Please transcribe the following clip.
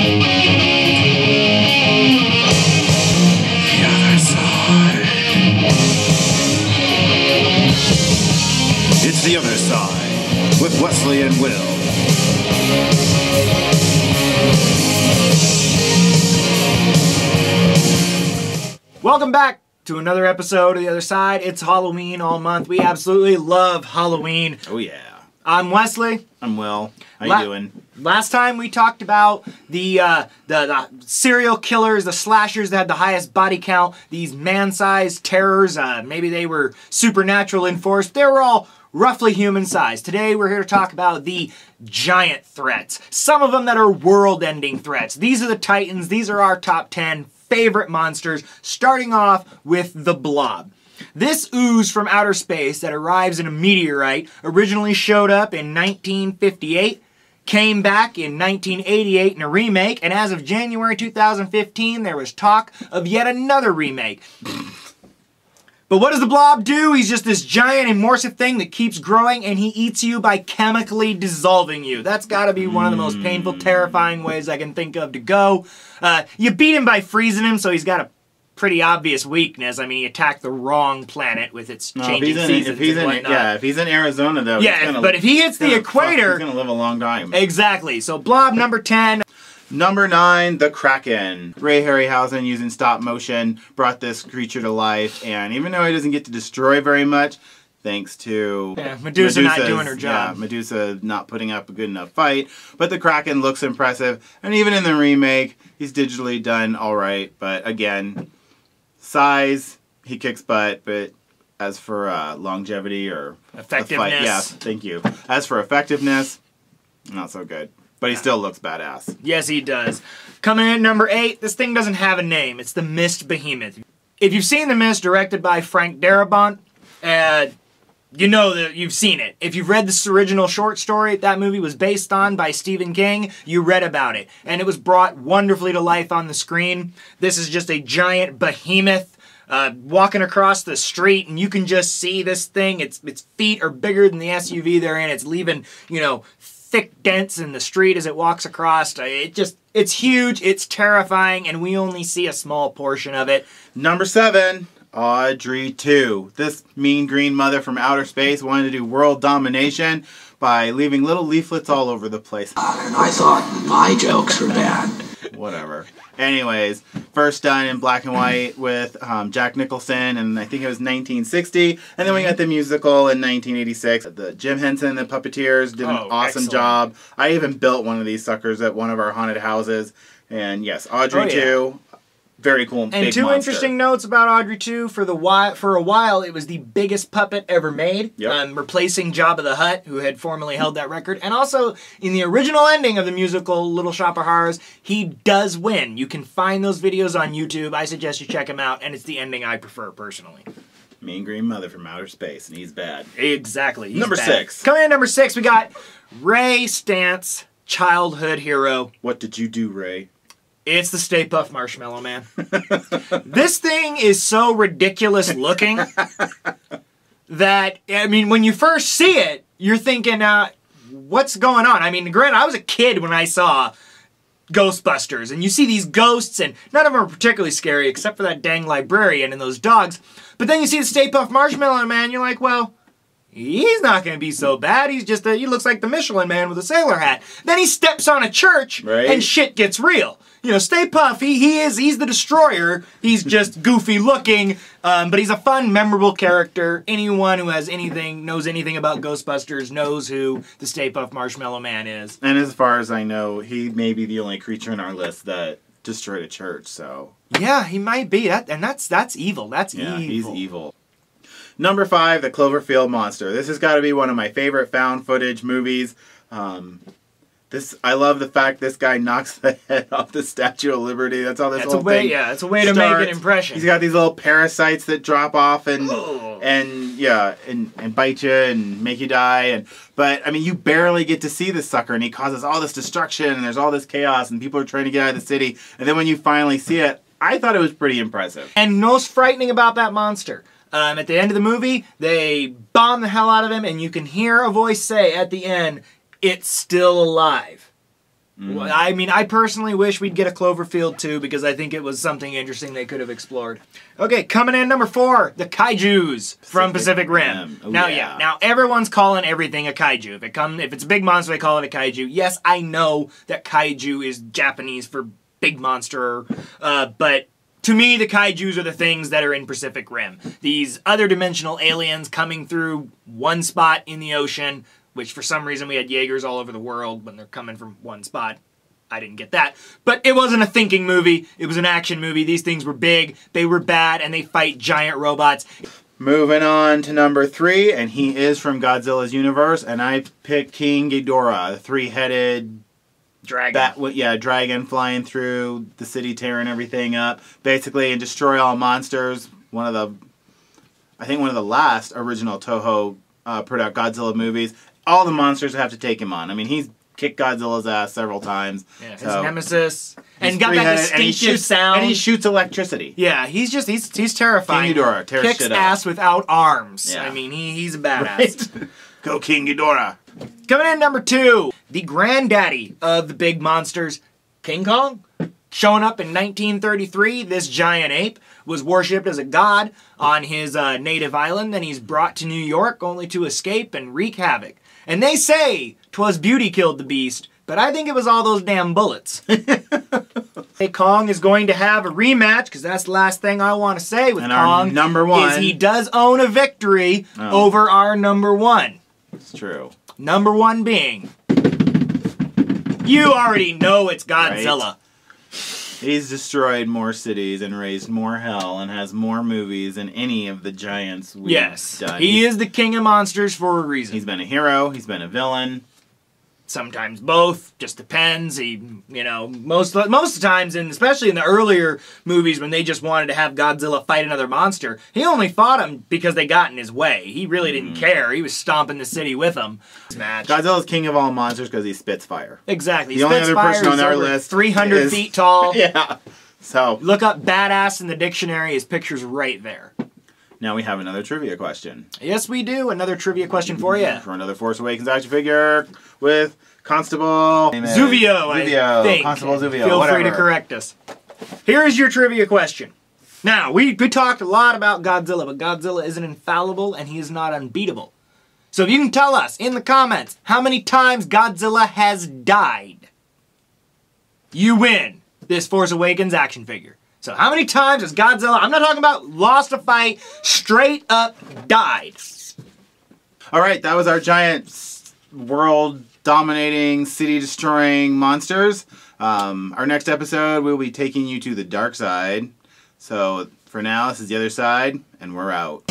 other side. It's the other side with Wesley and Will. Welcome back to another episode of The Other Side. It's Halloween all month. We absolutely love Halloween. Oh yeah. I'm Wesley. I'm Will. How you doing? Last time we talked about the serial killers, the slashers that had the highest body count, these man-sized terrors. Maybe they were supernatural in force. They were all roughly human-sized. Today we're here to talk about the giant threats. Some of them that are world-ending threats. These are the titans. These are our top 10 favorite monsters, starting off with the Blob. This ooze from outer space that arrives in a meteorite originally showed up in 1958, came back in 1988 in a remake, and as of January 2015, there was talk of yet another remake. But what does the Blob do? He's just this giant immersive thing that keeps growing, and he eats you by chemically dissolving you. That's gotta be one of the most painful, terrifying ways I can think of to go. You beat him by freezing him, so he's got a pretty obvious weakness. I mean, he attacked the wrong planet with its changing seasons and whatnot. If he's in Arizona, though, but if he hits the equator, he's gonna live a long time. Exactly. So Blob number 10. Number 9, the Kraken. Ray Harryhausen, using stop motion, brought this creature to life, and even though he doesn't get to destroy very much, thanks to Medusa not doing her job. Yeah, Medusa not putting up a good enough fight, but the Kraken looks impressive, and even in the remake, he's digitally done alright, but again, size, he kicks butt, but as for longevity or effectiveness, yeah, thank you. As for effectiveness, not so good. But he still looks badass. Yes, he does. Coming in at number 8, this thing doesn't have a name. It's the Mist Behemoth. If you've seen The Mist, directed by Frank Darabont, you know that you've seen it. If you've read this original short story that movie was based on by Stephen King, you read about it. And it was brought wonderfully to life on the screen. This is just a giant behemoth walking across the street, and you can just see this thing. Its feet are bigger than the SUV they're in. It's leaving, you know, thick dents in the street as it walks across. It's huge, it's terrifying, and we only see a small portion of it. Number 7, Audrey 2. This mean green mother from outer space wanted to do world domination by leaving little leaflets all over the place. And I thought my jokes were bad. Whatever. Anyways, first done in black and white with Jack Nicholson, and I think it was 1960. And then we got the musical in 1986. The Jim Henson, the Puppeteers, did an awesome job. I even built one of these suckers at one of our haunted houses. And yes, Audrey 2. Very cool. And two interesting notes about Audrey 2. For a while, it was the biggest puppet ever made, replacing Jabba the Hutt, who had formerly held that record. And also, in the original ending of the musical Little Shop of Horrors, he does win. You can find those videos on YouTube. I suggest you check them out, and it's the ending I prefer, personally. Mean green mother from outer space, and he's bad. Exactly. Number 6. Coming in at number 6, we got Ray Stantz, childhood hero. What did you do, Ray? It's the Stay Puft Marshmallow Man. This thing is so ridiculous looking that, I mean, when you first see it, you're thinking, what's going on? I mean, granted, I was a kid when I saw Ghostbusters, and you see these ghosts, and none of them are particularly scary, except for that dang librarian and those dogs. But then you see the Stay Puft Marshmallow Man, you're like, well, he's not going to be so bad. He's just he looks like the Michelin Man with a sailor hat. Then he steps on a church, and shit gets real. You know, Stay Puft, he's the destroyer. He's just goofy looking, but he's a fun, memorable character. Anyone who knows anything about Ghostbusters knows who the Stay Puft Marshmallow Man is. And as far as I know, he may be the only creature in our list that destroyed a church, so... Yeah, he might be. That's evil. That's evil. He's evil. Number 5, the Cloverfield Monster. This has got to be one of my favorite found footage movies. I love the fact this guy knocks the head off the Statue of Liberty. That's how this whole thing it's a way to make an impression. He's got these little parasites that drop off and bite you and make you die. But I mean, you barely get to see this sucker, and he causes all this destruction, and there's all this chaos, and people are trying to get out of the city. And then when you finally see it, I thought it was pretty impressive. And most frightening about that monster. At the end of the movie, they bomb the hell out of him, and you can hear a voice say at the end, "It's still alive." I mean, I personally wish we'd get a Cloverfield 2 because I think it was something interesting they could have explored. Okay, coming in number 4, the kaijus from Pacific Rim. Oh, now, yeah. now everyone's calling everything a kaiju. If it's a big monster, they call it a kaiju. Yes, I know that kaiju is Japanese for big monster, but to me, the kaijus are the things that are in Pacific Rim. These other dimensional aliens coming through one spot in the ocean, which for some reason we had Jaegers all over the world when they're coming from one spot. I didn't get that. But it wasn't a thinking movie. It was an action movie. These things were big, they were bad, and they fight giant robots. Moving on to number 3, and he is from Godzilla's universe, and I picked King Ghidorah, the 3-headed Dragon. dragon flying through the city, tearing everything up, basically, and destroy all monsters. I think one of the last original Toho product Godzilla movies. All the monsters have to take him on. I mean, he's kicked Godzilla's ass several times. Yeah, his nemesis. And got that distinctive sound. And he shoots electricity. Yeah, he's terrifying. King Ghidorah tears Kicks shit up. ass without arms. Yeah. I mean, he's a badass. Right? Go King Ghidorah. Coming in number 2, the granddaddy of the big monsters, King Kong. Showing up in 1933, this giant ape was worshipped as a god on his native island. Then he's brought to New York only to escape and wreak havoc. And they say 'twas beauty killed the beast, but I think it was all those damn bullets. Hey, Kong is going to have a rematch, because that's the last thing I want to say with and Kong. Our number 1 is he does own a victory over our number 1. It's true. Number 1 being, you already know it's Godzilla. Right? He's destroyed more cities and raised more hell and has more movies than any of the giants we've done. He is the king of monsters for a reason. He's been a hero. He's been a villain. Sometimes both, just depends. Most of the times, and especially in the earlier movies when they just wanted to have Godzilla fight another monster, he only fought him because they got in his way. He really didn't care. He was stomping the city with them. Godzilla's king of all monsters because he spits fire. Exactly. The only other person on our list 300 feet tall. Yeah. So look up baddest in the dictionary. His picture's right there. Now we have another trivia question. Yes, we do. Another trivia question for you. For another Force Awakens action figure with Constable Zuvio, I think. Constable Zuvio, Feel whatever. free to correct us. Here is your trivia question. Now, we talked a lot about Godzilla, but Godzilla isn't infallible and he is not unbeatable. So if you can tell us in the comments how many times Godzilla has died, you win this Force Awakens action figure. So how many times has Godzilla, I'm not talking about lost a fight, straight up died. Alright, that was our giant world-dominating, city-destroying monsters. Our next episode, we'll be taking you to the dark side. So for now, this is the other side, and we're out.